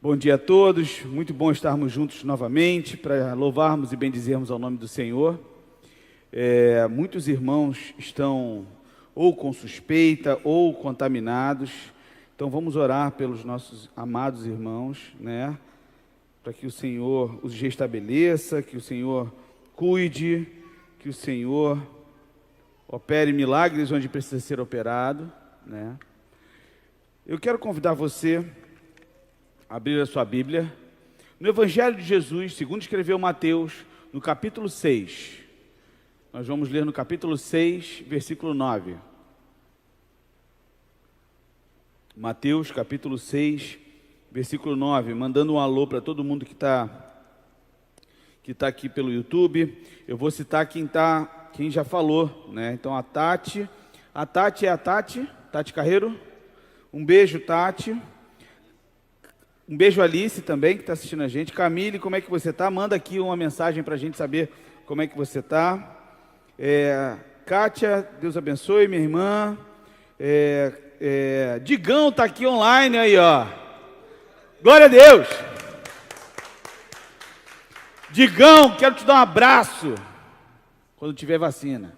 Bom dia a todos, muito bom estarmos juntos novamente para louvarmos e bendizermos ao nome do Senhor. Muitos irmãos estão ou com suspeita ou contaminados, então vamos orar pelos nossos amados irmãos, né? Para que o Senhor os restabeleça, que o Senhor cuide, que o Senhor opere milagres onde precisa ser operado, né? Eu quero convidar você a abrir a sua Bíblia no Evangelho de Jesus, segundo escreveu Mateus, no capítulo 6. Nós vamos ler no capítulo 6, versículo 9. Mateus, capítulo 6, versículo 9. Mandando um alô para todo mundo que tá aqui pelo YouTube. Eu vou citar quem já falou, né? Então a Tati é a Tati Carreiro. Um beijo, Tati. Um beijo, Alice, também, que está assistindo a gente. Camille, como é que você está? Manda aqui uma mensagem para a gente saber como é que você está. Kátia, Deus abençoe, minha irmã. Digão está aqui online aí, ó. Glória a Deus. Digão, quero te dar um abraço quando tiver vacina.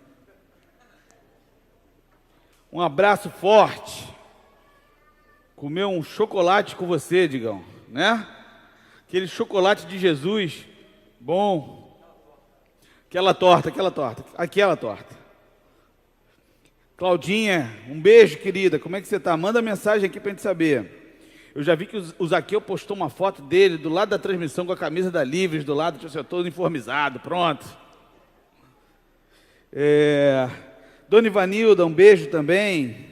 Um abraço forte. Comer um chocolate com você, Digão, né? Aquele chocolate de Jesus, bom. Aquela torta. Claudinha, um beijo, querida. Como é que você está? Manda mensagem aqui para a gente saber. Eu já vi que o Zaqueu postou uma foto dele do lado da transmissão com a camisa da Livres, do lado, eu todo uniformizado, pronto. Dona Ivanilda, um beijo também.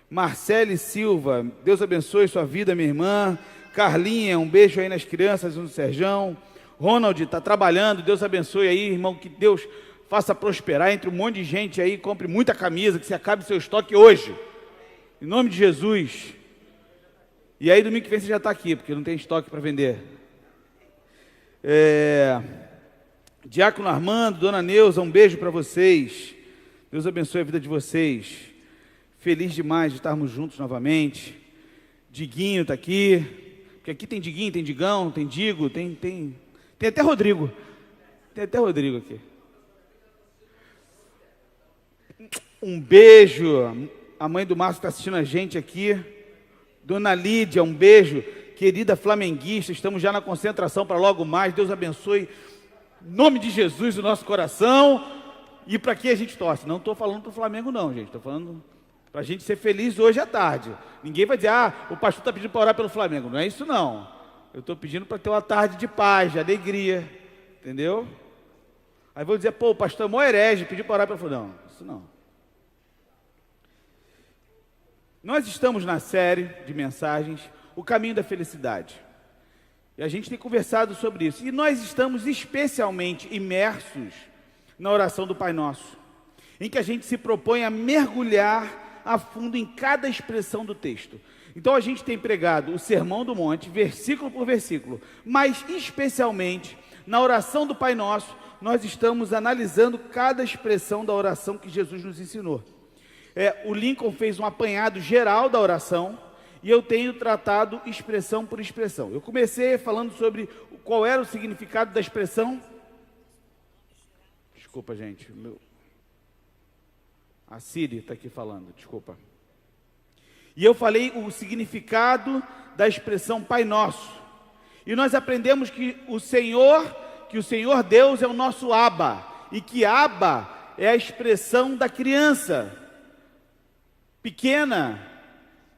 Marcele Silva, Deus abençoe sua vida, minha irmã. Carlinha, um beijo aí nas crianças, no Serjão. Ronald, está trabalhando, Deus abençoe aí, irmão, que Deus faça prosperar entre um monte de gente aí, compre muita camisa, que se acabe seu estoque hoje, em nome de Jesus. E aí domingo que vem você já está aqui, porque não tem estoque para vender. Diácono Armando, Dona Neuza, um beijo para vocês, Deus abençoe a vida de vocês. Feliz demais de estarmos juntos novamente. Diguinho está aqui, porque aqui tem Diguinho, tem Digão, tem Digo, tem até Rodrigo. Tem até Rodrigo aqui. Um beijo, a mãe do Márcio está assistindo a gente aqui. Dona Lídia, um beijo. Querida flamenguista, estamos já na concentração para logo mais. Deus abençoe, em nome de Jesus, o nosso coração. E para que a gente torce? Não estou falando para o Flamengo não, gente. Estou falando para a gente ser feliz hoje à tarde. Ninguém vai dizer, o pastor está pedindo para orar pelo Flamengo. Não é isso não. Eu estou pedindo para ter uma tarde de paz, de alegria. Entendeu? Aí vou dizer, o pastor é mó herege, pediu para orar pelo Flamengo. Não, isso não. Nós estamos na série de mensagens, O Caminho da Felicidade. E a gente tem conversado sobre isso. E nós estamos especialmente imersos na oração do Pai Nosso, em que a gente se propõe a mergulhar a fundo em cada expressão do texto. Então a gente tem pregado o Sermão do Monte, versículo por versículo, mas especialmente na oração do Pai Nosso, nós estamos analisando cada expressão da oração que Jesus nos ensinou. O Lincoln fez um apanhado geral da oração e eu tenho tratado expressão por expressão. Eu comecei falando sobre qual era o significado da expressão. Desculpa, gente, a Siri está aqui falando, desculpa. E eu falei o significado da expressão Pai Nosso. E nós aprendemos que o Senhor Deus é o nosso Abba. E que Abba é a expressão da criança pequena,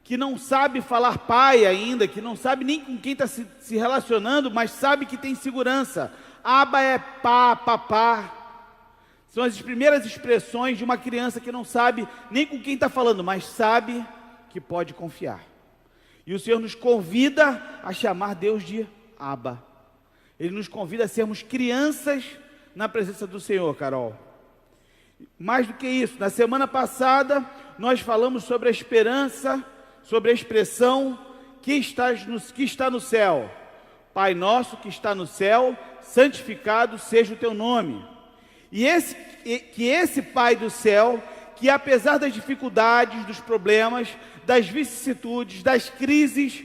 que não sabe falar pai ainda, que não sabe nem com quem está se relacionando, mas sabe que tem segurança. Abba é papá. São as primeiras expressões de uma criança que não sabe nem com quem está falando, mas sabe que pode confiar. E o Senhor nos convida a chamar Deus de Abba. Ele nos convida a sermos crianças na presença do Senhor, Carol. Mais do que isso, na semana passada nós falamos sobre a esperança, sobre a expressão que está no céu. Pai nosso que está no céu, santificado seja o teu nome. E esse Pai do céu, que apesar das dificuldades, dos problemas, das vicissitudes, das crises,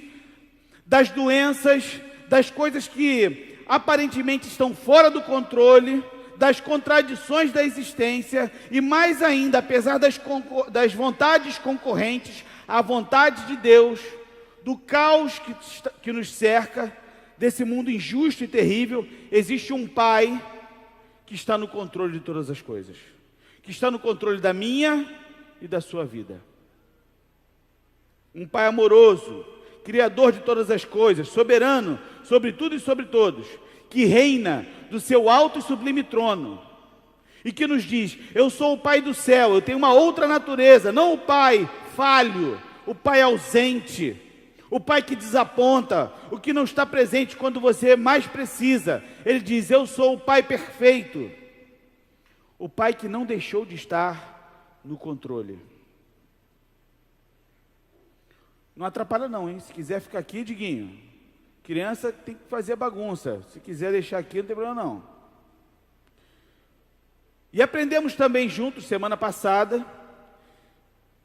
das doenças, das coisas que aparentemente estão fora do controle, das contradições da existência e mais ainda, apesar das vontades concorrentes, a vontade de Deus, do caos que nos cerca, desse mundo injusto e terrível, existe um Pai que está no controle de todas as coisas, que está no controle da minha e da sua vida. Um Pai amoroso, Criador de todas as coisas, soberano sobre tudo e sobre todos, que reina do seu alto e sublime trono, e que nos diz: eu sou o Pai do céu, eu tenho uma outra natureza, não o Pai falho, o Pai ausente, o Pai que desaponta, o que não está presente quando você mais precisa. Ele diz: eu sou o Pai perfeito, o Pai que não deixou de estar no controle. Não atrapalha não, hein? Se quiser ficar aqui, Diguinho, criança tem que fazer bagunça. Se quiser deixar aqui, não tem problema não. E aprendemos também juntos, semana passada,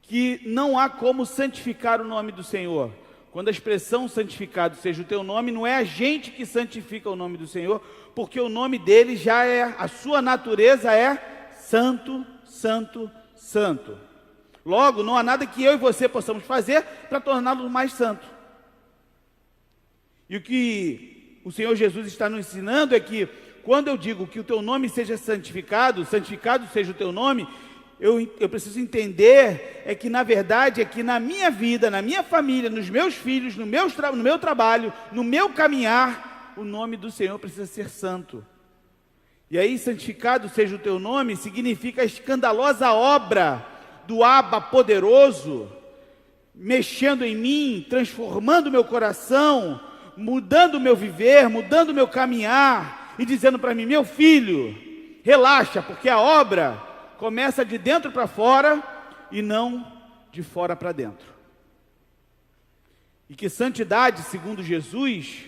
que não há como santificar o nome do Senhor. Quando a expressão santificado seja o teu nome, não é a gente que santifica o nome do Senhor, porque o nome dele já é, a sua natureza é santo, santo, santo. Logo, não há nada que eu e você possamos fazer para torná-lo mais santo. E o que o Senhor Jesus está nos ensinando é que, quando eu digo que o teu nome seja santificado, santificado seja o teu nome, eu preciso entender é que, na verdade, é que na minha vida, na minha família, nos meus filhos, no meu trabalho, no meu caminhar, o nome do Senhor precisa ser santo. E aí, santificado seja o teu nome, significa a escandalosa obra do Abba poderoso, mexendo em mim, transformando meu coração, mudando o meu viver, mudando o meu caminhar, e dizendo para mim: meu filho, relaxa, porque a obra começa de dentro para fora e não de fora para dentro. E que santidade, segundo Jesus,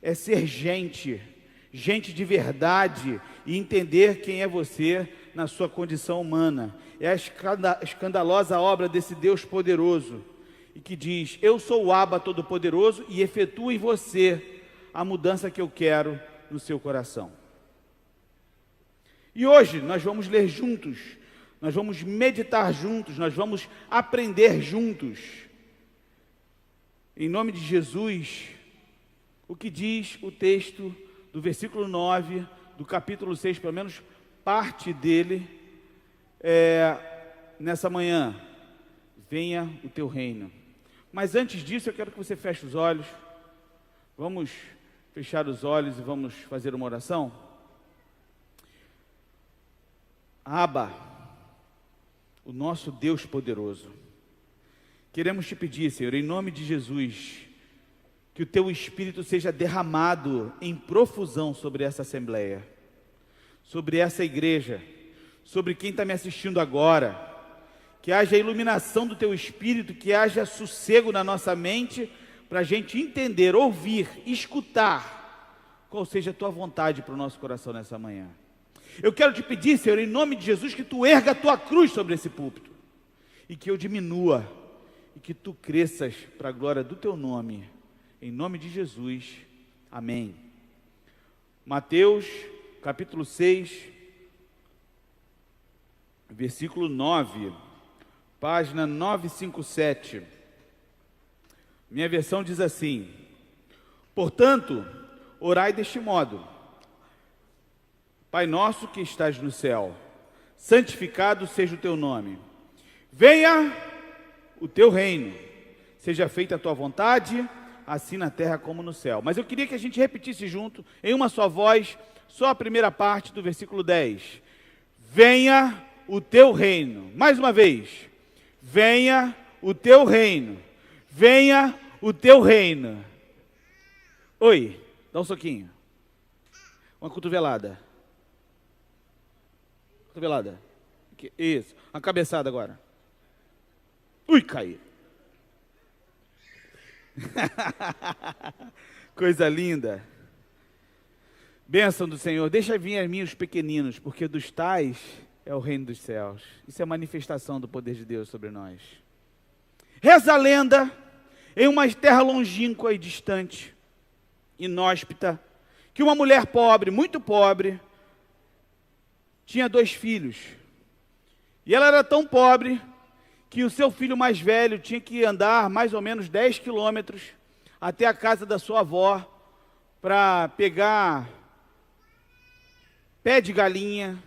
é ser gente de verdade, e entender quem é você na sua condição humana. É a escandalosa obra desse Deus poderoso, e que diz: eu sou o Abba Todo-Poderoso e efetuo em você a mudança que eu quero no seu coração. E hoje nós vamos ler juntos, nós vamos meditar juntos, nós vamos aprender juntos, em nome de Jesus, o que diz o texto do versículo 9, do capítulo 6, pelo menos parte dele, nessa manhã. Venha o teu reino. Mas antes disso, eu quero que você feche os olhos. Vamos fechar os olhos e vamos fazer uma oração. Abba, o nosso Deus poderoso, queremos te pedir, Senhor, em nome de Jesus, que o teu Espírito seja derramado em profusão sobre essa assembleia, sobre essa igreja, sobre quem está me assistindo agora, que haja iluminação do teu Espírito, que haja sossego na nossa mente, para a gente entender, ouvir, escutar, qual seja a tua vontade para o nosso coração nessa manhã. Eu quero te pedir, Senhor, em nome de Jesus, que tu erga a tua cruz sobre esse púlpito, e que eu diminua, e que tu cresças para a glória do teu nome, em nome de Jesus, amém. Mateus, capítulo 6, versículo 9, página 957, minha versão diz assim: portanto, orai deste modo: Pai nosso que estás no céu, santificado seja o teu nome, venha o teu reino, seja feita a tua vontade, assim na terra como no céu. Mas eu queria que a gente repetisse junto, em uma só voz, só a primeira parte do versículo 10. Venha o teu reino. Mais uma vez. Venha o teu reino. Venha o teu reino. Oi, dá um soquinho. Uma cotovelada. Cotovelada. Isso. Uma cabeçada agora. Ui, caí. Coisa linda. Bênção do Senhor. Deixa vir a mim os pequeninos, porque dos tais é o reino dos céus. Isso é manifestação do poder de Deus sobre nós. Reza a lenda em uma terra longínqua e distante, inóspita, que uma mulher pobre, muito pobre, tinha 2 filhos. E ela era tão pobre que o seu filho mais velho tinha que andar mais ou menos 10 quilômetros até a casa da sua avó para pegar pé de galinha,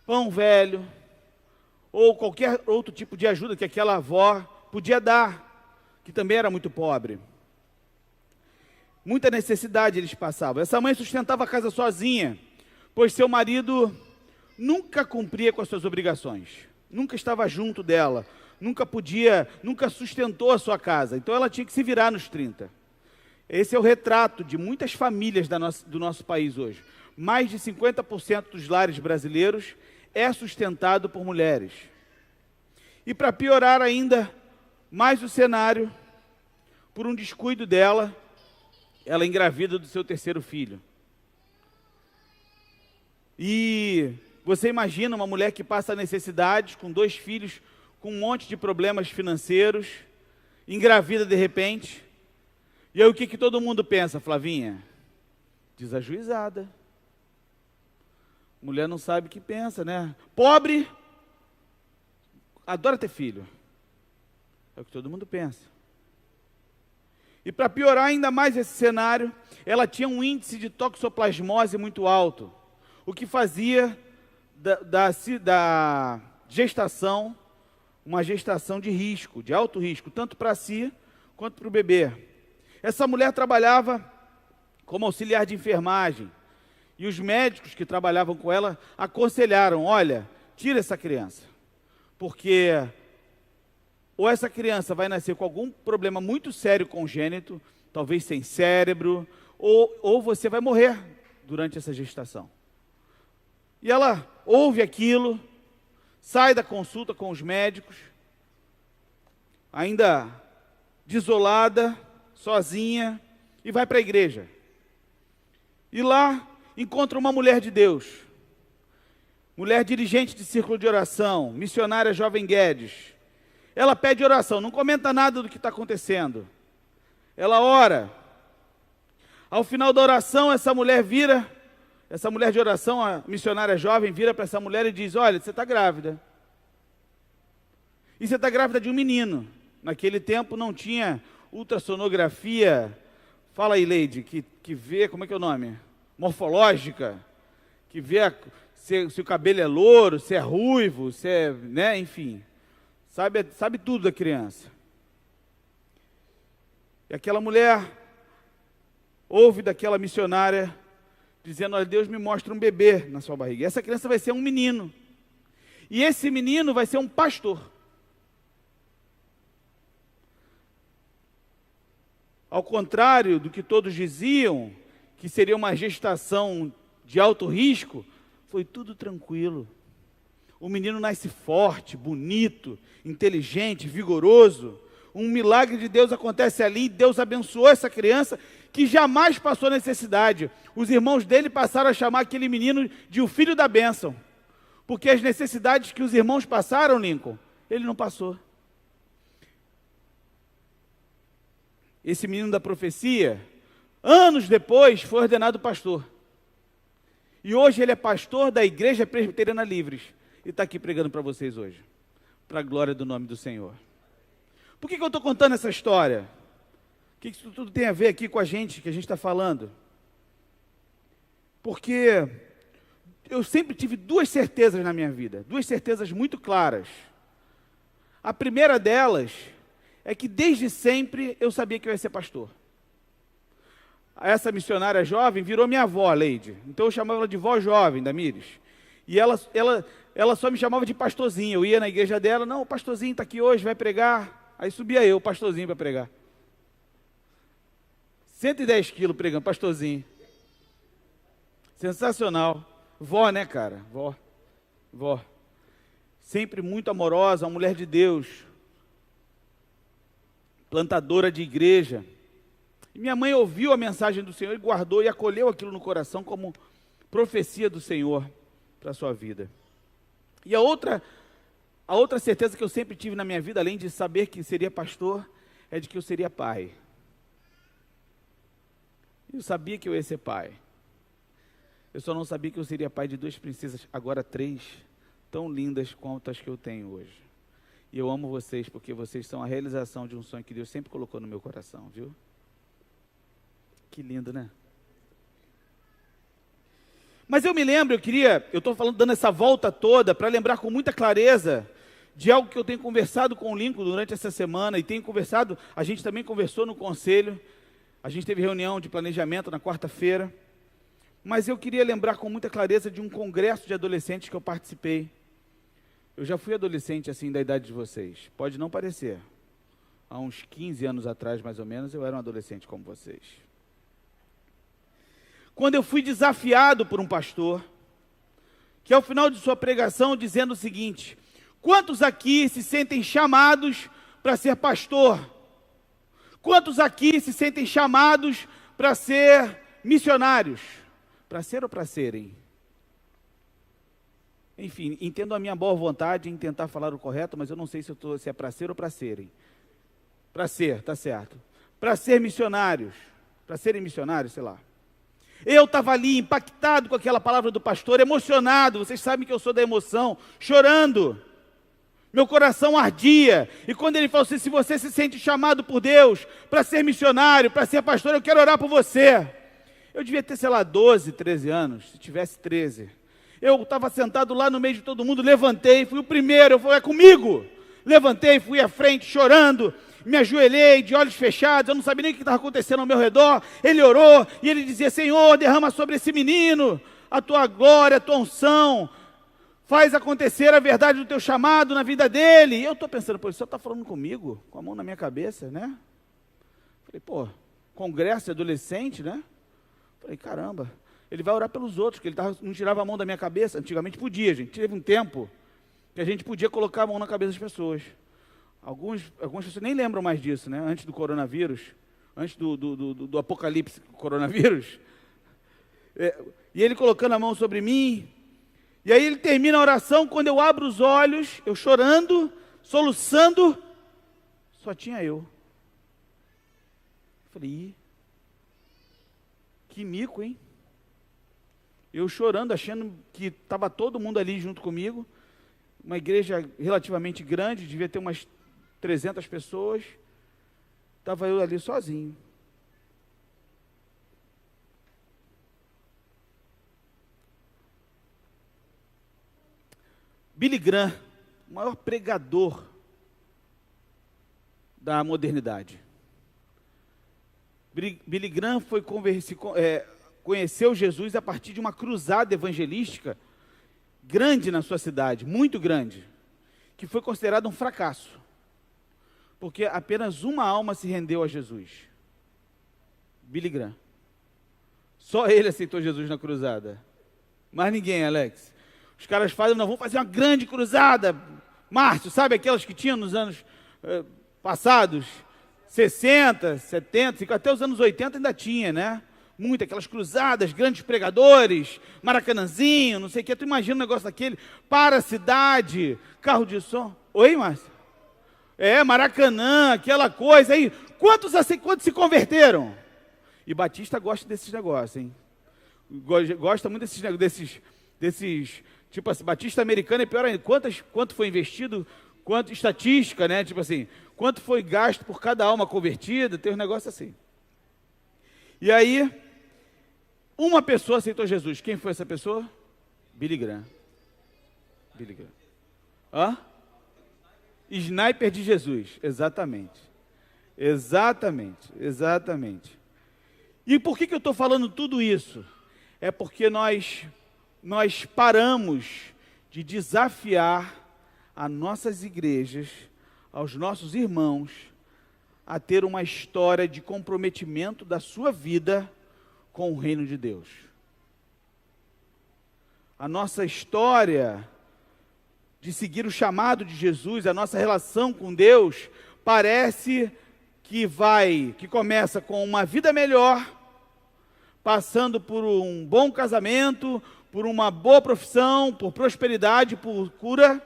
pão velho, ou qualquer outro tipo de ajuda que aquela avó podia dar, que também era muito pobre. Muita necessidade eles passavam. Essa mãe sustentava a casa sozinha, pois seu marido nunca cumpria com as suas obrigações, nunca estava junto dela, nunca sustentou a sua casa. Então ela tinha que se virar nos 30. Esse é o retrato de muitas famílias do nosso país hoje. Mais de 50% dos lares brasileiros é sustentado por mulheres. E para piorar ainda mais o cenário, por um descuido dela, ela engravida do seu 3º filho. E você imagina uma mulher que passa necessidades com 2 filhos, com um monte de problemas financeiros, engravida de repente. E aí o que todo mundo pensa, Flavinha? Desajuizada. Mulher não sabe o que pensa, né? Pobre, adora ter filho. É o que todo mundo pensa. E para piorar ainda mais esse cenário, ela tinha um índice de toxoplasmose muito alto, o que fazia da gestação uma gestação de risco, de alto risco, tanto para si quanto para o bebê. Essa mulher trabalhava como auxiliar de enfermagem, e os médicos que trabalhavam com ela aconselharam: olha, tira essa criança, porque ou essa criança vai nascer com algum problema muito sério congênito, talvez sem cérebro, ou você vai morrer durante essa gestação. E ela ouve aquilo, sai da consulta com os médicos, ainda desolada, sozinha, e vai para a igreja. E lá encontra uma mulher de Deus, mulher dirigente de círculo de oração, missionária Jovem Guedes. Ela pede oração, não comenta nada do que está acontecendo. Ela ora. Ao final da oração, essa mulher de oração, a missionária jovem, vira para essa mulher e diz: olha, você está grávida. E você está grávida de um menino. Naquele tempo não tinha ultrassonografia, fala aí, Leide, que vê, como é que é o nome? Morfológica, que vê se o cabelo é louro, se é ruivo, se é, né, enfim. Sabe tudo da criança. E aquela mulher ouve daquela missionária dizendo: olha, Deus me mostra um bebê na sua barriga. E essa criança vai ser um menino. E esse menino vai ser um pastor. Ao contrário do que todos diziam, que seria uma gestação de alto risco, foi tudo tranquilo. O menino nasce forte, bonito, inteligente, vigoroso. Um milagre de Deus acontece ali, e Deus abençoou essa criança que jamais passou necessidade. Os irmãos dele passaram a chamar aquele menino de o filho da bênção, porque as necessidades que os irmãos passaram, Lincoln, ele não passou. Esse menino da profecia, anos depois, foi ordenado pastor. E hoje ele é pastor da Igreja Presbiteriana Livres. E está aqui pregando para vocês hoje, para a glória do nome do Senhor. Por que eu estou contando essa história? O que isso tudo tem a ver aqui com a gente, que a gente está falando? Porque eu sempre tive 2 certezas na minha vida, 2 certezas muito claras. A primeira delas é que desde sempre eu sabia que eu ia ser pastor. Essa missionária jovem virou minha avó, Leide. Então eu chamava ela de vó jovem, da Mires. E ela só me chamava de pastorzinho. Eu ia na igreja dela: não, o pastorzinho está aqui hoje, vai pregar. Aí subia eu, o pastorzinho, para pregar. 110 quilos pregando, pastorzinho. Sensacional. Vó, né, cara? Vó. Sempre muito amorosa, uma mulher de Deus. Plantadora de igreja. E minha mãe ouviu a mensagem do Senhor e guardou e acolheu aquilo no coração como profecia do Senhor para a sua vida. E a outra A outra certeza que eu sempre tive na minha vida, além de saber que seria pastor, é de que eu seria pai. Eu sabia que eu ia ser pai. Eu só não sabia que eu seria pai de 2 princesas, agora 3, tão lindas quanto as que eu tenho hoje. E eu amo vocês, porque vocês são a realização de um sonho que Deus sempre colocou no meu coração, viu? Que lindo, né? Mas eu me lembro, eu estou falando, dando essa volta toda, para lembrar com muita clareza de algo que eu tenho conversado com o Lincoln durante essa semana, e tenho conversado, a gente também conversou no conselho, a gente teve reunião de planejamento na quarta-feira, mas eu queria lembrar com muita clareza de um congresso de adolescentes que eu participei. Eu já fui adolescente assim da idade de vocês, pode não parecer. Há uns 15 anos atrás, mais ou menos, eu era um adolescente como vocês. Quando eu fui desafiado por um pastor, que ao final de sua pregação dizendo o seguinte: quantos aqui se sentem chamados para ser pastor? Quantos aqui se sentem chamados para ser missionários? Para ser ou para serem? Enfim, entendo a minha boa vontade em tentar falar o correto, mas eu não sei se é para ser ou para serem. Para ser, tá certo. Para ser missionários, para serem missionários, sei lá. Eu estava ali impactado com aquela palavra do pastor, emocionado, vocês sabem que eu sou da emoção, chorando. Meu coração ardia, e quando ele falou assim: se você se sente chamado por Deus para ser missionário, para ser pastor, eu quero orar por você. Eu devia ter, sei lá, 12, 13 anos, se tivesse 13. Eu estava sentado lá no meio de todo mundo, levantei, fui o primeiro, eu falei: é comigo. Levantei, fui à frente, chorando, me ajoelhei, de olhos fechados, eu não sabia nem o que estava acontecendo ao meu redor. Ele orou, e ele dizia: Senhor, derrama sobre esse menino a tua glória, a tua unção, faz acontecer a verdade do teu chamado na vida dele. E eu estou pensando: pô, o senhor está falando comigo, com a mão na minha cabeça, né? Falei: pô, congresso de adolescente, né? Falei: caramba, ele vai orar pelos outros, que ele não tirava a mão da minha cabeça. Antigamente podia, gente, teve um tempo que a gente podia colocar a mão na cabeça das pessoas. Algumas pessoas nem lembram mais disso, né? Antes do coronavírus, antes do apocalipse coronavírus. E ele colocando a mão sobre mim. E aí ele termina a oração, quando eu abro os olhos, eu chorando, soluçando, só tinha eu. Falei: ih, que mico, hein? Eu chorando, achando que estava todo mundo ali junto comigo. Uma igreja relativamente grande, devia ter umas 300 pessoas. Estava eu ali sozinho. Billy Graham, o maior pregador da modernidade. Billy Graham conheceu Jesus a partir de uma cruzada evangelística grande na sua cidade, muito grande, que foi considerado um fracasso, porque apenas uma alma se rendeu a Jesus. Billy Graham. Só ele aceitou Jesus na cruzada. Mais ninguém, Alex. Os caras fazem: não, vamos fazer uma grande cruzada. Márcio, sabe aquelas que tinham nos anos passados? 60, 70, até os anos 80 ainda tinha, né? Muito, aquelas cruzadas, grandes pregadores, Maracanãzinho, não sei o que. Tu imagina um negócio daquele, para a cidade, carro de som. Oi, Márcio? Maracanã, aquela coisa aí. Quantos se converteram? E Batista gosta desses negócios, hein? Gosta muito desses tipo assim, Batista americano é pior ainda. Quanto foi investido, quanto estatística, né? Tipo assim, quanto foi gasto por cada alma convertida, tem um negócio assim. E aí, uma pessoa aceitou Jesus. Quem foi essa pessoa? Billy Graham. Billy Graham. Hã? Sniper de Jesus. Exatamente. Exatamente. E por que eu estou falando tudo isso? É porque nós paramos de desafiar as nossas igrejas, aos nossos irmãos, a ter uma história de comprometimento da sua vida com o reino de Deus. A nossa história de seguir o chamado de Jesus, a nossa relação com Deus, parece que começa com uma vida melhor, passando por um bom casamento, por uma boa profissão, por prosperidade, por cura,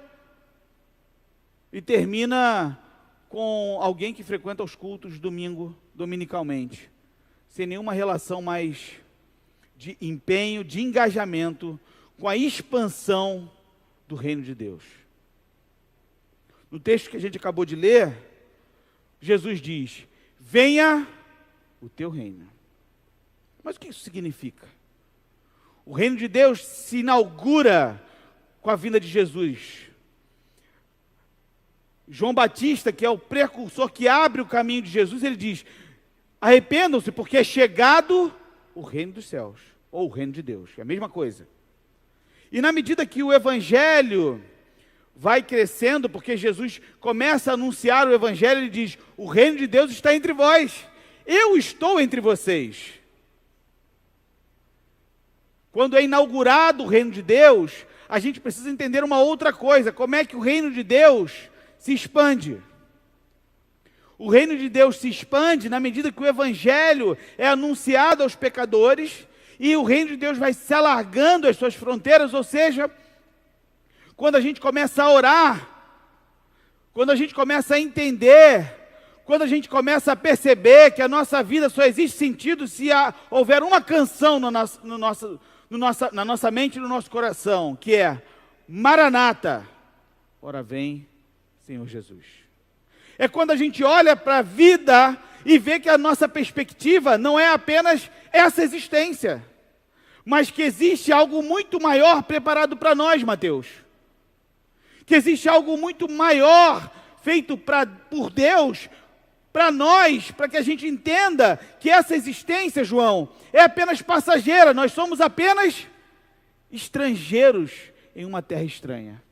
e termina com alguém que frequenta os cultos dominicalmente, sem nenhuma relação mais de empenho, de engajamento com a expansão do reino de Deus. No texto que a gente acabou de ler, Jesus diz: venha o teu reino. Mas o que isso significa? O reino de Deus se inaugura com a vinda de Jesus. João Batista, que é o precursor que abre o caminho de Jesus, ele diz: arrependam-se, porque é chegado o reino dos céus, ou o reino de Deus, é a mesma coisa. E na medida que o evangelho vai crescendo, porque Jesus começa a anunciar o evangelho, ele diz: o reino de Deus está entre vós, eu estou entre vocês. Quando é inaugurado o reino de Deus, a gente precisa entender uma outra coisa: como é que o reino de Deus se expande. O reino de Deus se expande na medida que o evangelho é anunciado aos pecadores, e o reino de Deus vai se alargando as suas fronteiras, ou seja, quando a gente começa a orar, quando a gente começa a entender, quando a gente começa a perceber que a nossa vida só existe sentido se houver uma canção na nossa mente e no nosso coração, que é: Maranata, ora vem, Senhor Jesus. É quando a gente olha para a vida e vê que a nossa perspectiva não é apenas essa existência, mas que existe algo muito maior preparado para nós, Mateus. Que existe algo muito maior feito por Deus, para nós, para que a gente entenda que essa existência, João, é apenas passageira. Nós somos apenas estrangeiros em uma terra estranha.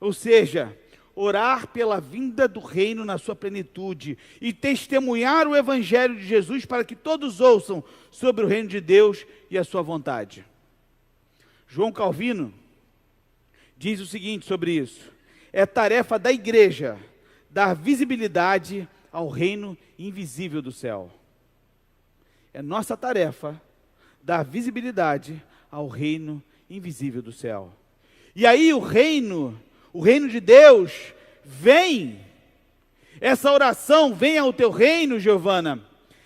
Ou seja, orar pela vinda do reino na sua plenitude e testemunhar o evangelho de Jesus para que todos ouçam sobre o reino de Deus e a sua vontade. João Calvino diz o seguinte sobre isso: é tarefa da igreja dar visibilidade ao reino invisível do céu. É nossa tarefa dar visibilidade ao reino invisível do céu. E aí o reino de Deus vem. Essa oração, venha ao teu reino, Giovana,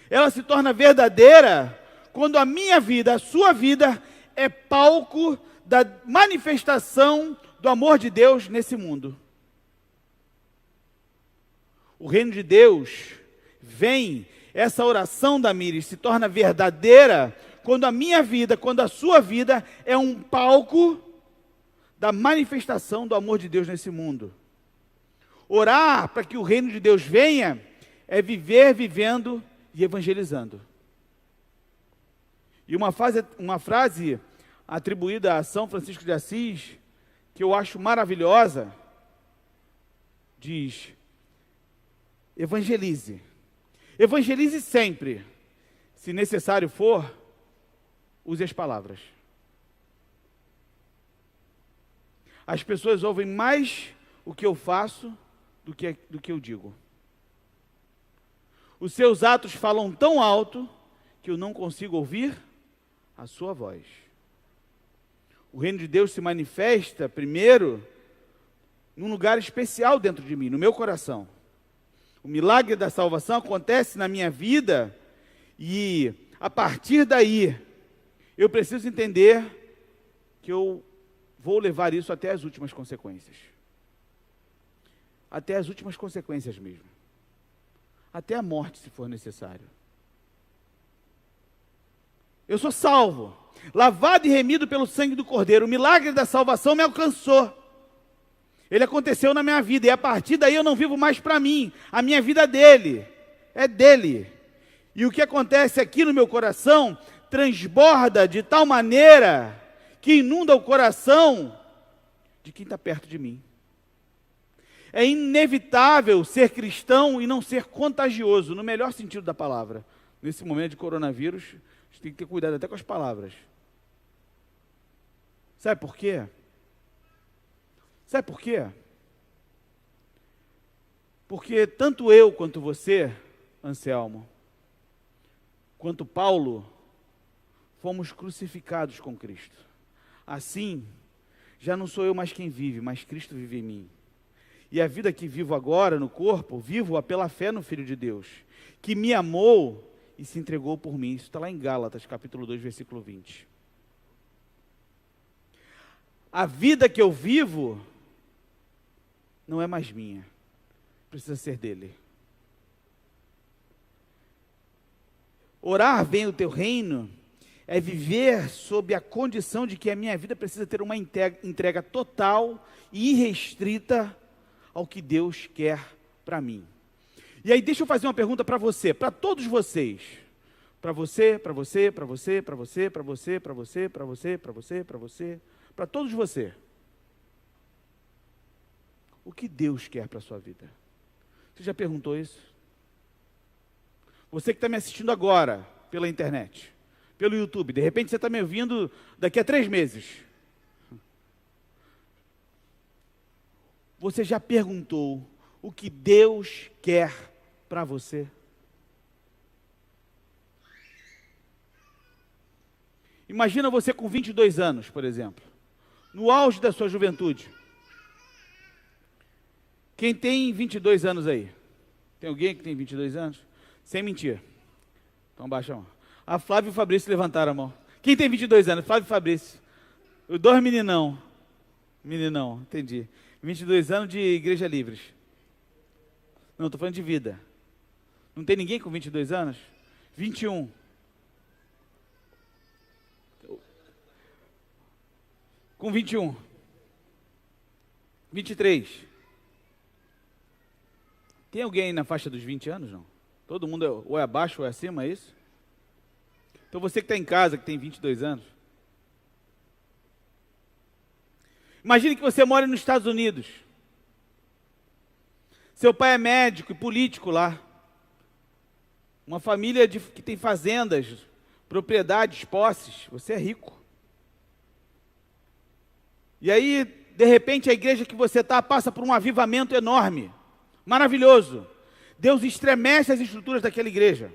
ela se torna verdadeira quando a minha vida, a sua vida, é palco da manifestação do amor de Deus nesse mundo. O reino de Deus vem, essa oração da Miri se torna verdadeira quando a minha vida, quando a sua vida é um palco da manifestação do amor de Deus nesse mundo. Orar para que o reino de Deus venha é viver vivendo e evangelizando. E uma frase atribuída a São Francisco de Assis, que eu acho maravilhosa, diz: evangelize. Evangelize sempre. Se necessário for, use as palavras. As pessoas ouvem mais o que eu faço do que eu digo. Os seus atos falam tão alto que eu não consigo ouvir a sua voz. O reino de Deus se manifesta primeiro num lugar especial dentro de mim, no meu coração. O milagre da salvação acontece na minha vida e, a partir daí, eu preciso entender que eu vou levar isso até as últimas consequências. Até as últimas consequências mesmo. Até a morte, se for necessário. Eu sou salvo, lavado e remido pelo sangue do Cordeiro. O milagre da salvação me alcançou. Ele aconteceu na minha vida, e a partir daí eu não vivo mais para mim. A minha vida é dele. E o que acontece aqui no meu coração transborda de tal maneira que inunda o coração de quem está perto de mim. É inevitável ser cristão e não ser contagioso, no melhor sentido da palavra. Nesse momento de coronavírus, a gente tem que ter cuidado até com as palavras. Sabe por quê? Sabe por quê? Porque tanto eu quanto você, Anselmo, quanto Paulo, fomos crucificados com Cristo. Assim, já não sou eu mais quem vive, mas Cristo vive em mim. E a vida que vivo agora no corpo, vivo-a pela fé no Filho de Deus, que me amou e se entregou por mim. Isso está lá em Gálatas, capítulo 2, versículo 20. A vida que eu vivo não é mais minha, precisa ser dele. Orar vem o teu reino é viver sob a condição de que a minha vida precisa ter uma entrega total e irrestrita ao que Deus quer para mim. E aí deixa eu fazer uma pergunta para você, para todos vocês. Para você, para você, para você, para você, para você, para você, para você, para você, para você, para todos você. O que Deus quer para a sua vida? Você já perguntou isso? Você que está me assistindo agora, pela internet, pelo YouTube, de repente você está me ouvindo daqui a 3 meses. Você já perguntou o que Deus quer para você? Imagina você com 22 anos, por exemplo, no auge da sua juventude. Quem tem 22 anos aí? Tem alguém que tem 22 anos? Sem mentir. Então baixa a mão. A Flávia e o Fabrício levantaram a mão. Quem tem 22 anos? Flávia e Fabrício. Os 2 meninão. Meninão, entendi. 22 anos de Igreja Livres. Não, estou falando de vida. Não tem ninguém com 22 anos? 21. Com 21. 23. Tem alguém na faixa dos 20 anos, não? Todo mundo ou é abaixo ou é acima, é isso? Então você que está em casa, que tem 22 anos. Imagine que você mora nos Estados Unidos. Seu pai é médico e político lá. Uma família que tem fazendas, propriedades, posses. Você é rico. E aí, de repente, a igreja que você está passa por um avivamento enorme. Maravilhoso. Deus estremece as estruturas daquela igreja.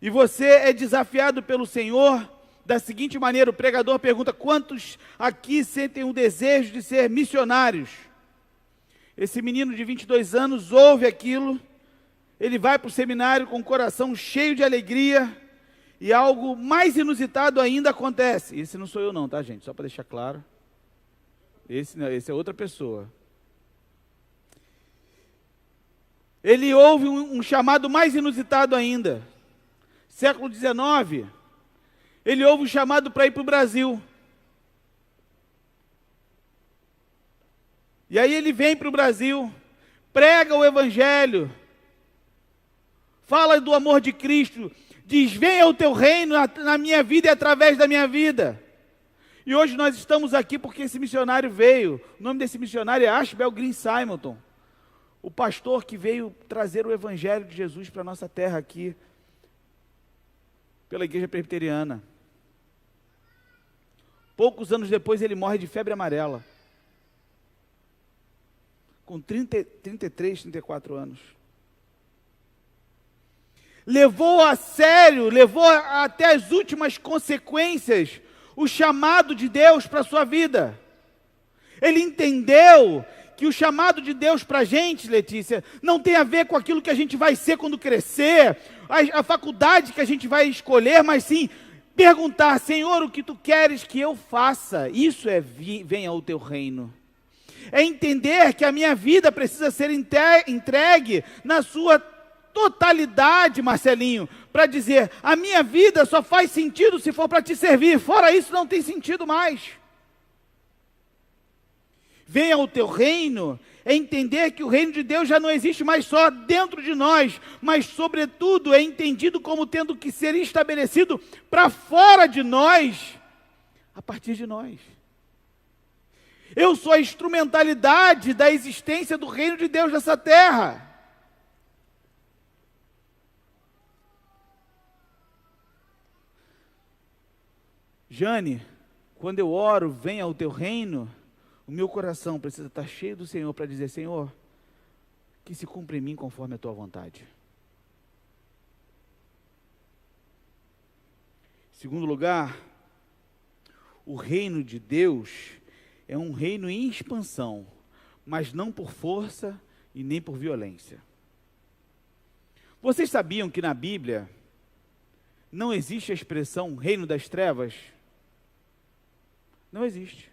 E você é desafiado pelo Senhor da seguinte maneira: o pregador pergunta: quantos aqui sentem o desejo de ser missionários? Esse menino de 22 anos ouve aquilo, ele vai para o seminário com o coração cheio de alegria, e algo mais inusitado ainda acontece. Esse não sou eu não, tá, gente? Só para deixar claro. Esse é outra pessoa. Ele ouve um chamado mais inusitado ainda. Século XIX, ele ouve um chamado para ir para o Brasil. E aí ele vem para o Brasil, prega o Evangelho, fala do amor de Cristo, diz: venha o teu reino na minha vida e através da minha vida. E hoje nós estamos aqui porque esse missionário veio. O nome desse missionário é Ashbel Green Simonton, o pastor que veio trazer o Evangelho de Jesus para a nossa terra aqui, pela igreja presbiteriana. Poucos anos depois ele morre de febre amarela, com 33, 34 anos. Levou a sério, levou até as últimas consequências o chamado de Deus para a sua vida. Ele entendeu que o chamado de Deus para a gente, Letícia, não tem a ver com aquilo que a gente vai ser quando crescer, a faculdade que a gente vai escolher, mas sim perguntar: Senhor, o que tu queres que eu faça? Isso é venha ao teu reino. É entender que a minha vida precisa ser entregue na sua totalidade, Marcelinho, para dizer: a minha vida só faz sentido se for para te servir, fora isso não tem sentido mais. Venha ao teu reino é entender que o reino de Deus já não existe mais só dentro de nós, mas sobretudo é entendido como tendo que ser estabelecido para fora de nós, a partir de nós. Eu sou a instrumentalidade da existência do reino de Deus nessa terra. Jane, quando eu oro, venha ao teu reino, o meu coração precisa estar cheio do Senhor para dizer: Senhor, que se cumpra em mim conforme a tua vontade. Em segundo lugar, O reino de Deus é um reino em expansão, mas não por força e nem por violência. Vocês sabiam que na Bíblia não existe a expressão reino das trevas? Não existe.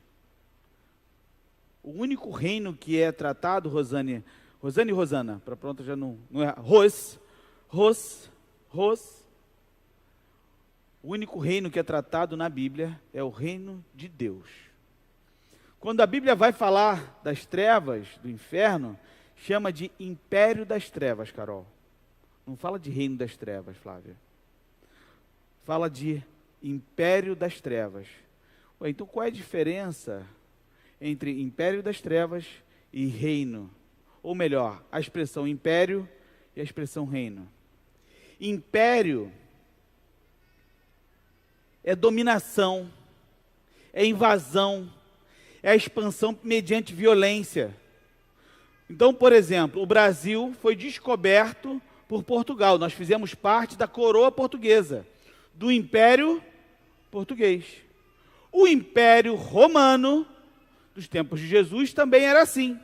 O único reino que é tratado, Rosane e Rosana, para pronto já não é, o único reino que é tratado na Bíblia é o reino de Deus. Quando a Bíblia vai falar das trevas, do inferno, chama de império das trevas, Carol. Não fala de reino das trevas, Flávia. Fala de império das trevas. Ué, então qual é a diferença entre império das trevas e reino? Ou melhor, a expressão império e a expressão reino. Império é dominação, é invasão, é a expansão mediante violência. Então, por exemplo, o Brasil foi descoberto por Portugal. Nós fizemos parte da coroa portuguesa, do Império Português. O Império Romano, dos tempos de Jesus, também era assim.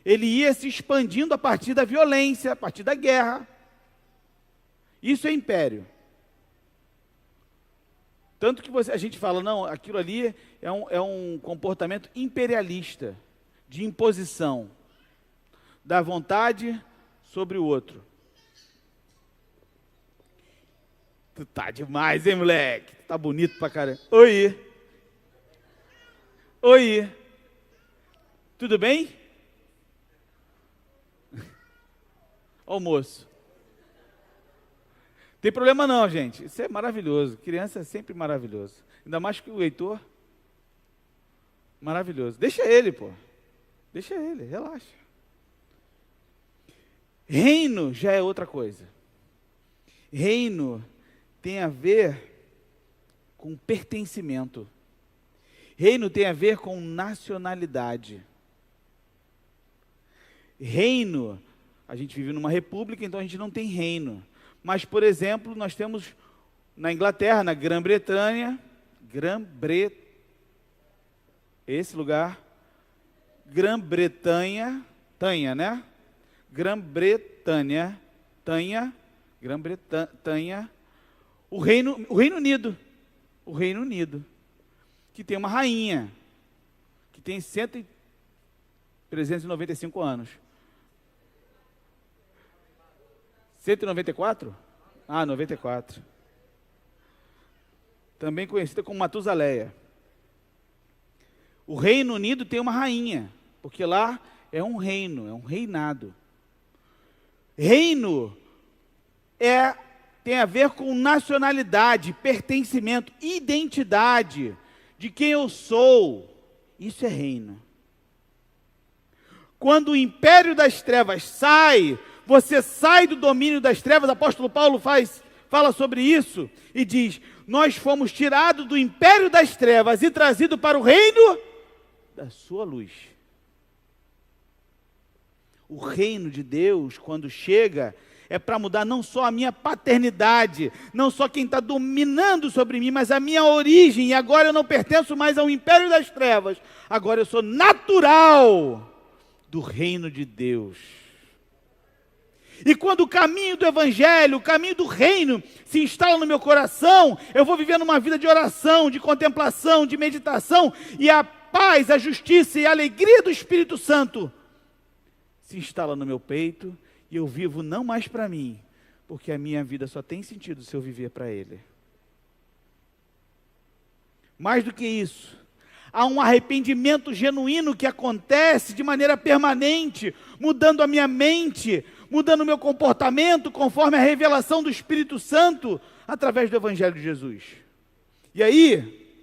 Ele ia se expandindo a partir da violência, a partir da guerra. Isso é império. Tanto que a gente fala, não, aquilo ali é um comportamento imperialista, de imposição, da vontade sobre o outro. Tu tá demais, hein, moleque? Tu tá bonito pra caramba. Oi. Tudo bem? Almoço. Tem problema não, gente. Isso é maravilhoso. Criança é sempre maravilhoso. Ainda mais que o Heitor. Maravilhoso. Deixa ele, pô. Deixa ele, relaxa. Reino já é outra coisa. Reino tem a ver com pertencimento. Reino tem a ver com nacionalidade. Reino, a gente vive numa república, então a gente não tem reino. Mas, por exemplo, nós temos na Inglaterra, na Grã-Bretanha, esse lugar, Grã-Bretanha, né? Grã-Bretanha, o Reino Unido, que tem uma rainha, que tem 395 anos. 194? Ah, 94. Também conhecida como Matuzaleia. O Reino Unido tem uma rainha, porque lá é um reino, é um reinado. Reino tem a ver com nacionalidade, pertencimento, identidade, de quem eu sou. Isso é reino. Quando o império das trevas sai, você sai do domínio das trevas. O apóstolo Paulo fala sobre isso e diz: nós fomos tirados do império das trevas e trazidos para o reino da sua luz. O reino de Deus, quando chega, é para mudar não só a minha paternidade, não só quem está dominando sobre mim, mas a minha origem. E agora eu não pertenço mais ao império das trevas, agora eu sou natural do reino de Deus. E quando o caminho do evangelho, o caminho do reino se instala no meu coração, eu vou vivendo uma vida de oração, de contemplação, de meditação, e a paz, a justiça e a alegria do Espírito Santo se instala no meu peito, e eu vivo não mais para mim, porque a minha vida só tem sentido se eu viver para Ele. Mais do que isso, há um arrependimento genuíno que acontece de maneira permanente, mudando a minha mente, mudando o meu comportamento, conforme a revelação do Espírito Santo, através do Evangelho de Jesus. E aí,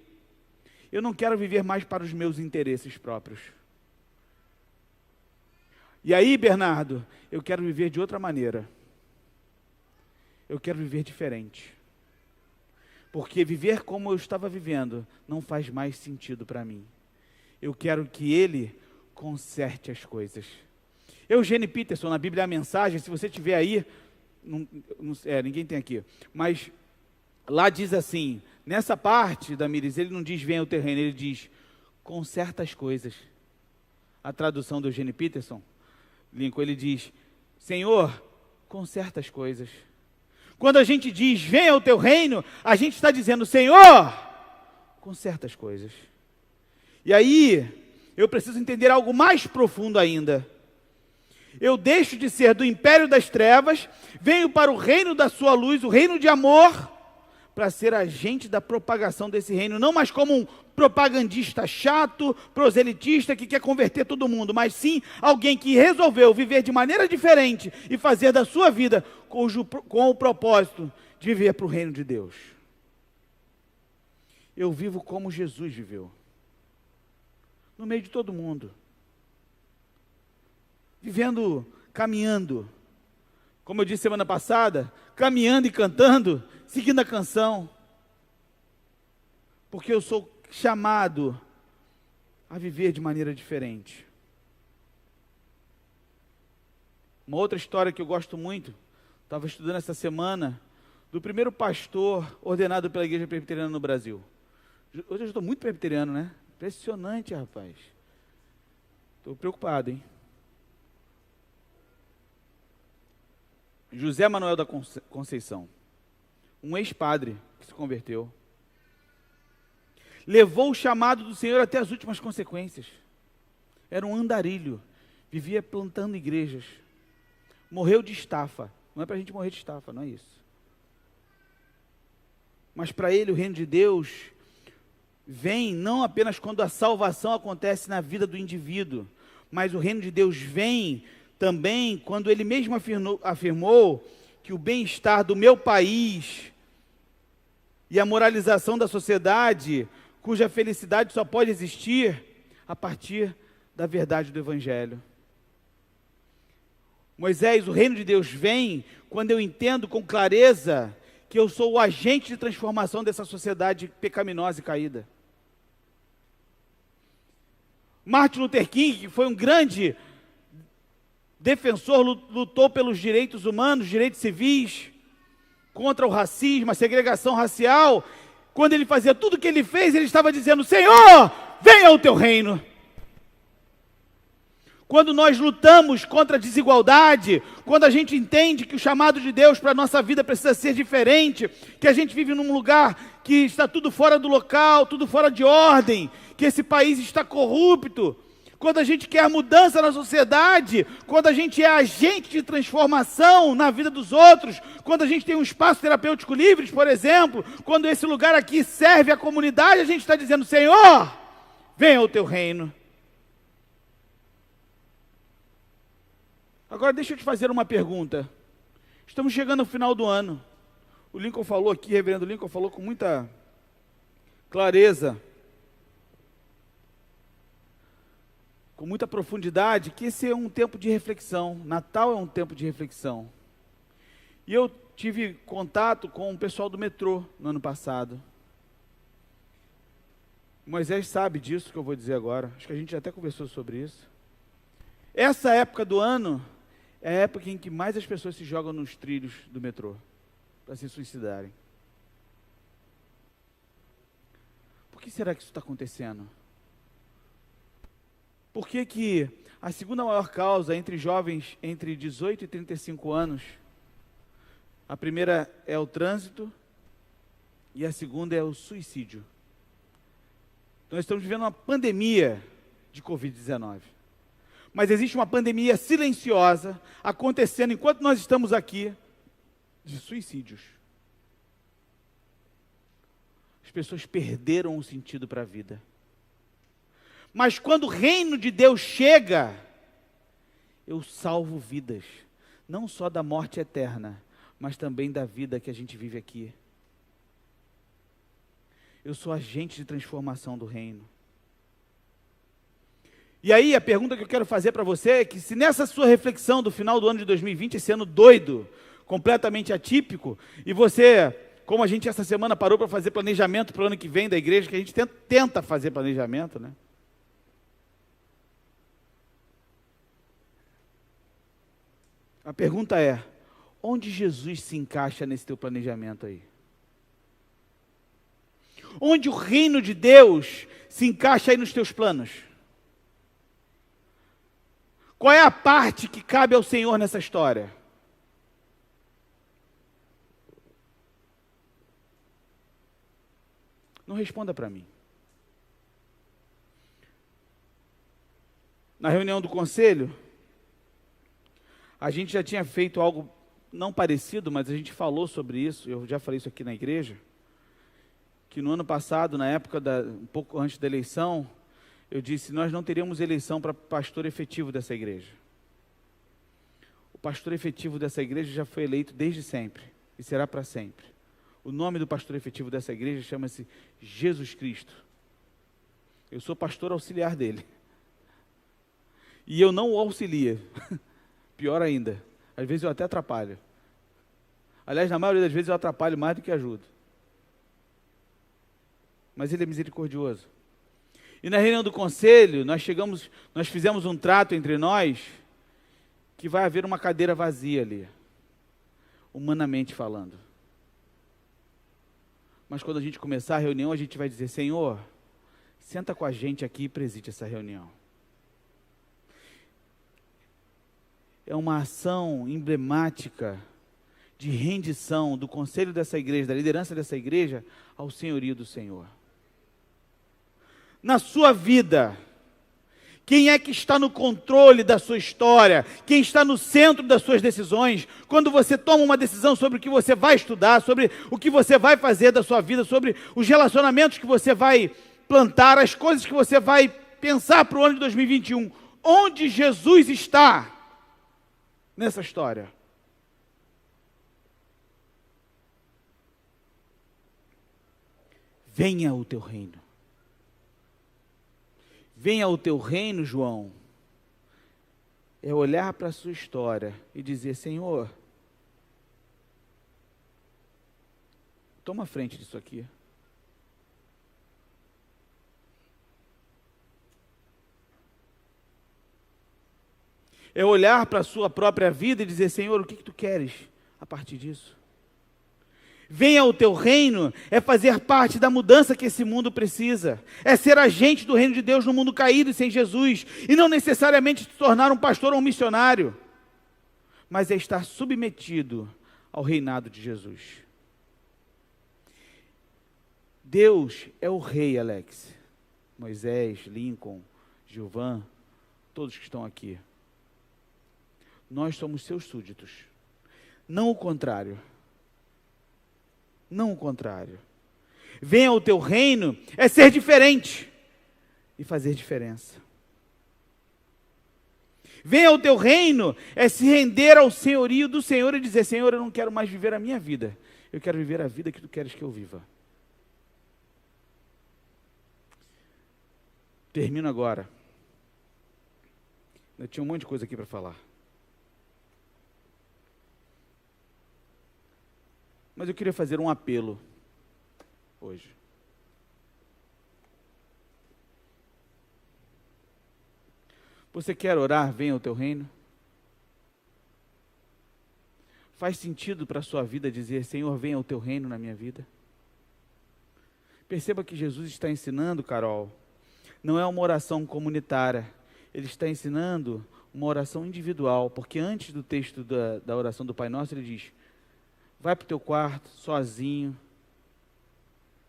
eu não quero viver mais para os meus interesses próprios. E aí, Bernardo, eu quero viver de outra maneira. Eu quero viver diferente. Porque viver como eu estava vivendo não faz mais sentido para mim. Eu quero que Ele conserte as coisas. Eugene Peterson, na Bíblia a Mensagem, se você tiver aí, ninguém tem aqui, mas lá diz assim, Nessa parte, Damires, ele não diz venha ao teu reino, ele diz com certas coisas. A tradução do Eugene Peterson, Lincoln, ele diz, Senhor, com certas coisas. Quando a gente diz venha ao teu reino, a gente está dizendo, Senhor, com certas coisas. E aí, eu preciso entender algo mais profundo ainda. Eu deixo de ser do império das trevas, venho para o reino da sua luz, o reino de amor, para ser agente da propagação desse reino, não mais como um propagandista chato, proselitista, que quer converter todo mundo, mas sim alguém que resolveu viver de maneira diferente e fazer da sua vida com o propósito de viver para o reino de Deus. Eu vivo como Jesus viveu, no meio de todo mundo, vivendo, caminhando, como eu disse semana passada, caminhando e cantando, seguindo a canção, porque eu sou chamado a viver de maneira diferente. Uma outra história que eu gosto muito, estava estudando essa semana, do primeiro pastor ordenado pela Igreja Presbiteriana no Brasil. Hoje eu estou muito presbiteriano, né? Impressionante, rapaz. Estou preocupado, hein? José Manuel da Conceição, um ex-padre que se converteu, levou o chamado do Senhor até as últimas consequências. Era um andarilho, vivia plantando igrejas, morreu de estafa. Não é para a gente morrer de estafa, não é isso. Mas para ele o reino de Deus vem não apenas quando a salvação acontece na vida do indivíduo, mas o reino de Deus vem também quando ele mesmo afirmou que o bem-estar do meu país e a moralização da sociedade, cuja felicidade só pode existir a partir da verdade do Evangelho. Moisés, o reino de Deus vem quando eu entendo com clareza que eu sou o agente de transformação dessa sociedade pecaminosa e caída. Martin Luther King, que foi um grande defensor, lutou pelos direitos humanos, direitos civis, contra o racismo, a segregação racial. Quando ele fazia tudo o que ele fez, ele estava dizendo, Senhor, venha ao teu reino. Quando nós lutamos contra a desigualdade, quando a gente entende que o chamado de Deus para a nossa vida precisa ser diferente, que a gente vive num lugar que está tudo fora do local, tudo fora de ordem, que esse país está corrupto, quando a gente quer mudança na sociedade, quando a gente é agente de transformação na vida dos outros, quando a gente tem um espaço terapêutico livre, por exemplo, quando esse lugar aqui serve à comunidade, a gente está dizendo, Senhor, venha ao teu reino. Agora deixa eu te fazer uma pergunta. Estamos chegando ao final do ano. O Lincoln falou aqui, reverendo Lincoln falou com muita clareza, com muita profundidade, que esse é um tempo de reflexão. Natal é um tempo de reflexão. E eu tive contato com o pessoal do metrô no ano passado. Moisés sabe disso que eu vou dizer agora. Acho que a gente até conversou sobre isso. Essa época do ano é a época em que mais as pessoas se jogam nos trilhos do metrô para se suicidarem. Por que será que isso está acontecendo? Por que que a segunda maior causa entre jovens entre 18 e 35 anos, a primeira é o trânsito e a segunda é o suicídio? Nós estamos vivendo uma pandemia de Covid-19. Mas existe uma pandemia silenciosa acontecendo enquanto nós estamos aqui de suicídios. As pessoas perderam o sentido para a vida. Mas quando o reino de Deus chega, eu salvo vidas, não só da morte eterna, mas também da vida que a gente vive aqui. Eu sou agente de transformação do reino. E aí a pergunta que eu quero fazer para você é que se nessa sua reflexão do final do ano de 2020, esse ano doido, completamente atípico, e você, como a gente essa semana parou para fazer planejamento para o ano que vem da igreja, que a gente tenta fazer planejamento, né? A pergunta é, onde Jesus se encaixa nesse teu planejamento aí? Onde o reino de Deus se encaixa aí nos teus planos? Qual é a parte que cabe ao Senhor nessa história? Não responda para mim. Na reunião do conselho, a gente já tinha feito algo não parecido, mas a gente falou sobre isso, eu já falei isso aqui na igreja, que no ano passado, na época, um pouco antes da eleição, eu disse, nós não teríamos eleição para pastor efetivo dessa igreja. O pastor efetivo dessa igreja já foi eleito desde sempre, e será para sempre. O nome do pastor efetivo dessa igreja chama-se Jesus Cristo. Eu sou pastor auxiliar dele. E eu não o auxilio. Pior ainda, às vezes eu até atrapalho. Aliás, na maioria das vezes eu atrapalho mais do que ajudo. Mas ele é misericordioso. E na reunião do conselho, nós fizemos um trato entre nós, que vai haver uma cadeira vazia ali, humanamente falando. Mas quando a gente começar a reunião, a gente vai dizer, Senhor, senta com a gente aqui e preside essa reunião. É uma ação emblemática de rendição do conselho dessa igreja, da liderança dessa igreja, ao senhorio do Senhor. Na sua vida, quem é que está no controle da sua história? Quem está no centro das suas decisões? Quando você toma uma decisão sobre o que você vai estudar, sobre o que você vai fazer da sua vida, sobre os relacionamentos que você vai plantar, as coisas que você vai pensar para o ano de 2021, onde Jesus está nessa história? Venha o teu reino. Venha o teu reino, João, é olhar para a sua história e dizer, Senhor, toma a frente disso aqui. É olhar para a sua própria vida e dizer, Senhor, o que tu queres a partir disso? Venha o teu reino, é fazer parte da mudança que esse mundo precisa. É ser agente do reino de Deus no mundo caído e sem Jesus. E não necessariamente se tornar um pastor ou um missionário. Mas é estar submetido ao reinado de Jesus. Deus é o rei, Alex. Moisés, Lincoln, Gilvan, todos que estão aqui. Nós somos seus súditos. Não o contrário. Não o contrário. Venha o teu reino é ser diferente e fazer diferença. Venha o teu reino é se render ao senhorio do Senhor e dizer, Senhor, eu não quero mais viver a minha vida, eu quero viver a vida que tu queres que eu viva. Termino agora. Eu tinha um monte de coisa aqui para falar. Mas eu queria fazer um apelo hoje. Você quer orar, venha ao teu reino? Faz sentido para a sua vida dizer, Senhor, venha ao teu reino na minha vida? Perceba que Jesus está ensinando, Carol, não é uma oração comunitária, ele está ensinando uma oração individual, porque antes do texto da oração do Pai Nosso, ele diz, vai para o teu quarto, sozinho,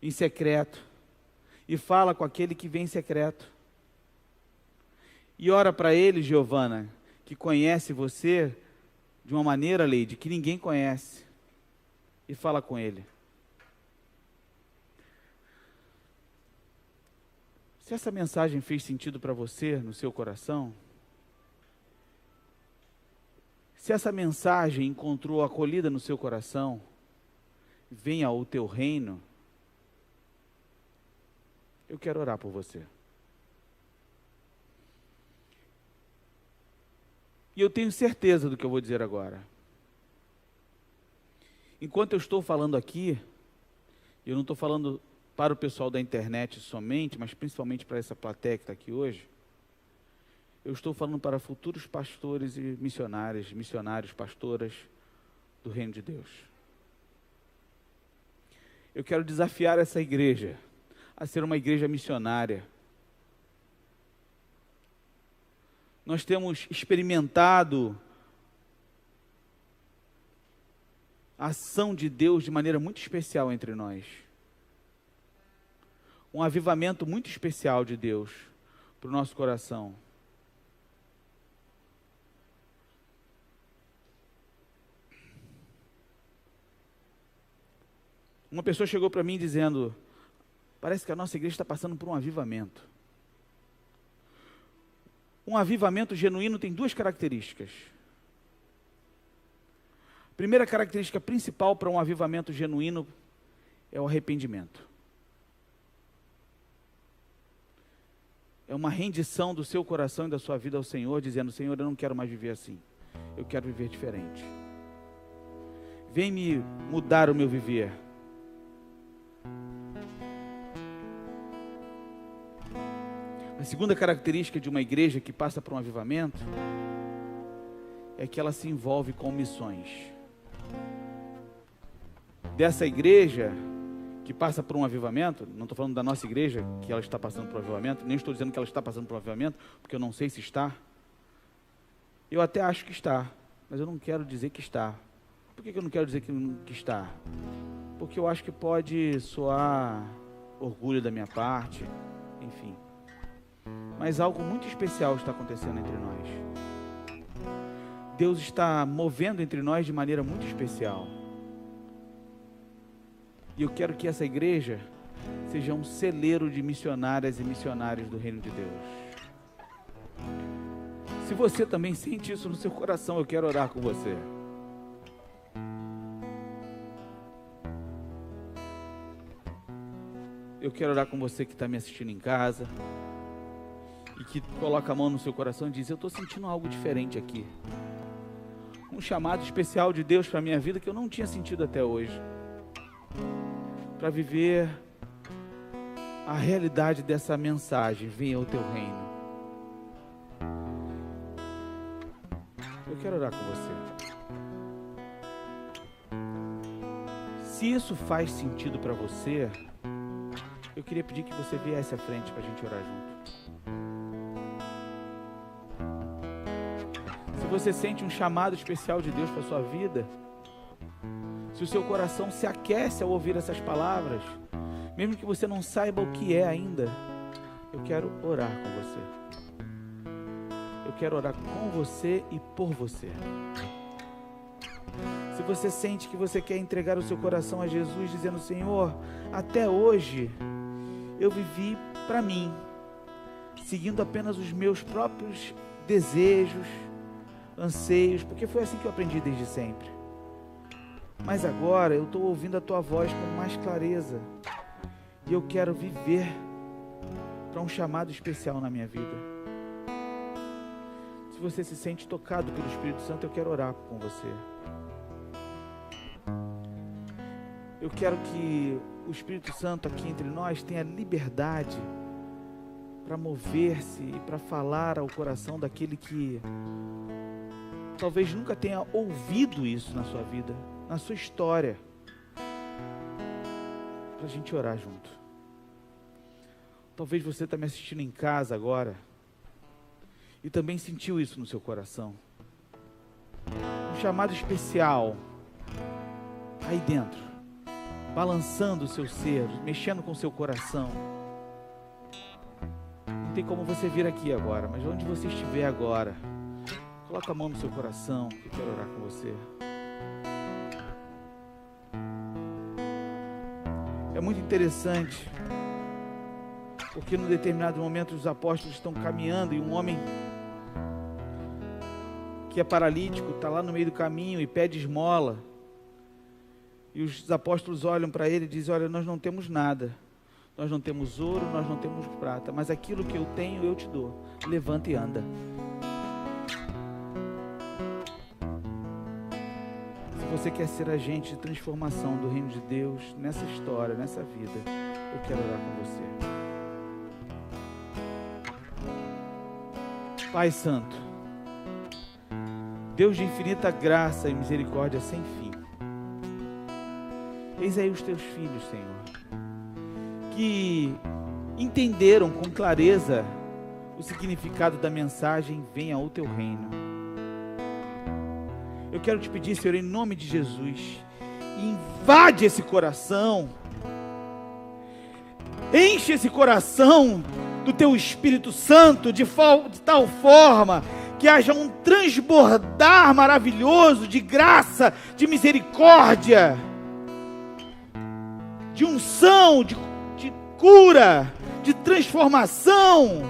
em secreto, e fala com aquele que vem em secreto. E ora para ele, Giovana, que conhece você de uma maneira, Leide, que ninguém conhece, e fala com ele. Se essa mensagem fez sentido para você, no seu coração, se essa mensagem encontrou acolhida no seu coração, venha ao teu reino, eu quero orar por você. E eu tenho certeza do que eu vou dizer agora. Enquanto eu estou falando aqui, eu não estou falando para o pessoal da internet somente, mas principalmente para essa plateia que está aqui hoje, eu estou falando para futuros pastores e missionários, pastoras do reino de Deus. Eu quero desafiar essa igreja a ser uma igreja missionária. Nós temos experimentado a ação de Deus de maneira muito especial entre nós. Um avivamento muito especial de Deus para o nosso coração. Uma pessoa chegou para mim dizendo: parece que a nossa igreja está passando por um avivamento. Um avivamento genuíno tem duas características. A primeira característica principal para um avivamento genuíno é o arrependimento. É uma rendição do seu coração e da sua vida ao Senhor, dizendo: Senhor, eu não quero mais viver assim. Eu quero viver diferente. Vem me mudar o meu viver. A segunda característica de uma igreja que passa por um avivamento é que ela se envolve com missões. Dessa igreja que passa por um avivamento, não estou falando da nossa igreja, que ela está passando por um avivamento, nem estou dizendo que ela está passando por um avivamento, porque eu não sei se está. Eu até acho que está, mas eu não quero dizer que está. Por que eu não quero dizer que está? Porque eu acho que pode soar orgulho da minha parte, enfim. Mas algo muito especial está acontecendo entre nós. Deus está movendo entre nós de maneira muito especial. E eu quero que essa igreja seja um celeiro de missionárias e missionários do reino de Deus. Se você também sente isso no seu coração, eu quero orar com você. Eu quero orar com você que está me assistindo em casa e que coloca a mão no seu coração e diz: eu estou sentindo algo diferente aqui. Um chamado especial de Deus para a minha vida que eu não tinha sentido até hoje. Para viver a realidade dessa mensagem: venha o teu reino. Eu quero orar com você. Se isso faz sentido para você, eu queria pedir que você viesse à frente para a gente orar junto. Se você sente um chamado especial de Deus para a sua vida, se o seu coração se aquece ao ouvir essas palavras, mesmo que você não saiba o que é ainda, eu quero orar com você. Eu quero orar com você e por você. Se você sente que você quer entregar o seu coração a Jesus, dizendo: Senhor, até hoje eu vivi para mim, seguindo apenas os meus próprios desejos, anseios, porque foi assim que eu aprendi desde sempre. Mas agora eu estou ouvindo a tua voz com mais clareza e eu quero viver para um chamado especial na minha vida. Se você se sente tocado pelo Espírito Santo, eu quero orar com você. Eu quero que o Espírito Santo aqui entre nós tenha liberdade para mover-se e para falar ao coração daquele que talvez nunca tenha ouvido isso na sua vida, na sua história, para a gente orar junto. Talvez você está me assistindo em casa agora e também sentiu isso no seu coração. Um chamado especial aí dentro, balançando o seu ser, mexendo com o seu coração. Não tem como você vir aqui agora, mas onde você estiver agora, coloca a mão no seu coração, que eu quero orar com você. É muito interessante, porque num determinado momento os apóstolos estão caminhando e um homem que é paralítico está lá no meio do caminho e pede esmola. E os apóstolos olham para ele e dizem: olha, nós não temos nada, nós não temos ouro, nós não temos prata, mas aquilo que eu tenho eu te dou, levanta e anda. Se você quer ser agente de transformação do reino de Deus nessa história, nessa vida, eu quero orar com você. Pai Santo, Deus de infinita graça e misericórdia sem fim, eis aí os teus filhos, Senhor, que entenderam com clareza o significado da mensagem, venha o teu reino. Eu quero te pedir, Senhor, em nome de Jesus, invade esse coração, enche esse coração do teu Espírito Santo de tal forma que haja um transbordar maravilhoso de graça, de misericórdia, de unção, de cura, de transformação,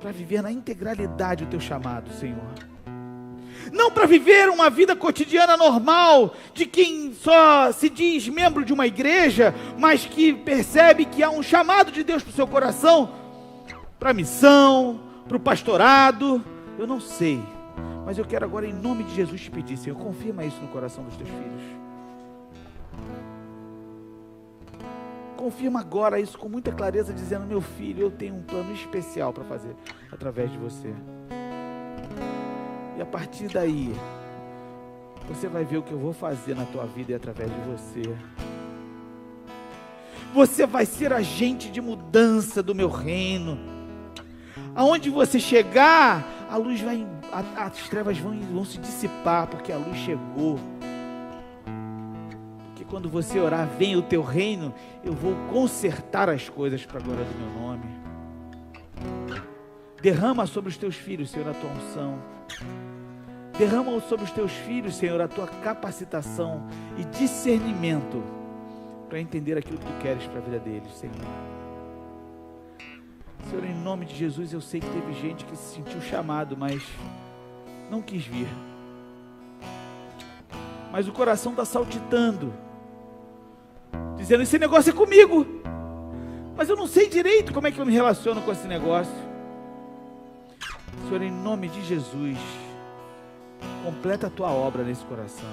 para viver na integralidade o teu chamado, Senhor. Não para viver uma vida cotidiana normal, de quem só se diz membro de uma igreja, mas que percebe que há um chamado de Deus para o seu coração, para a missão, para o pastorado, eu não sei, mas eu quero agora em nome de Jesus te pedir, Senhor, confirma isso no coração dos teus filhos. Confirma agora isso com muita clareza, dizendo: meu filho, eu tenho um plano especial para fazer através de você. E a partir daí, você vai ver o que eu vou fazer na tua vida e através de você. Você vai ser agente de mudança do meu reino. Aonde você chegar, a luz vai, as trevas vão se dissipar, porque a luz chegou. Porque quando você orar, venha o teu reino, eu vou consertar as coisas para a glória do meu nome. Derrama sobre os teus filhos, Senhor, a tua unção. Derrama sobre os teus filhos, Senhor, a tua capacitação e discernimento para entender aquilo que tu queres para a vida deles, Senhor. Senhor, em nome de Jesus, eu sei que teve gente que se sentiu chamado, mas não quis vir. Mas o coração está saltitando, dizendo: esse negócio é comigo, mas eu não sei direito como é que eu me relaciono com esse negócio. Senhor, em nome de Jesus, completa a tua obra nesse coração.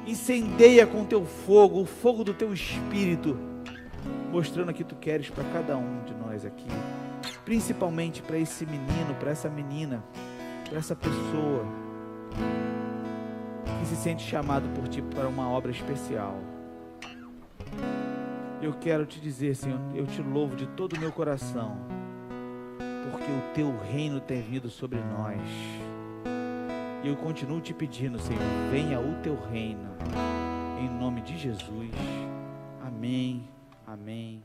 Incendeia com teu fogo, o fogo do teu Espírito, mostrando o que tu queres para cada um de nós aqui, principalmente para esse menino, para essa menina, para essa pessoa que se sente chamado por ti para uma obra especial. Eu quero te dizer, Senhor, eu te louvo de todo o meu coração, porque o teu reino tem vindo sobre nós. E eu continuo te pedindo, Senhor, venha o teu reino, em nome de Jesus. Amém, amém.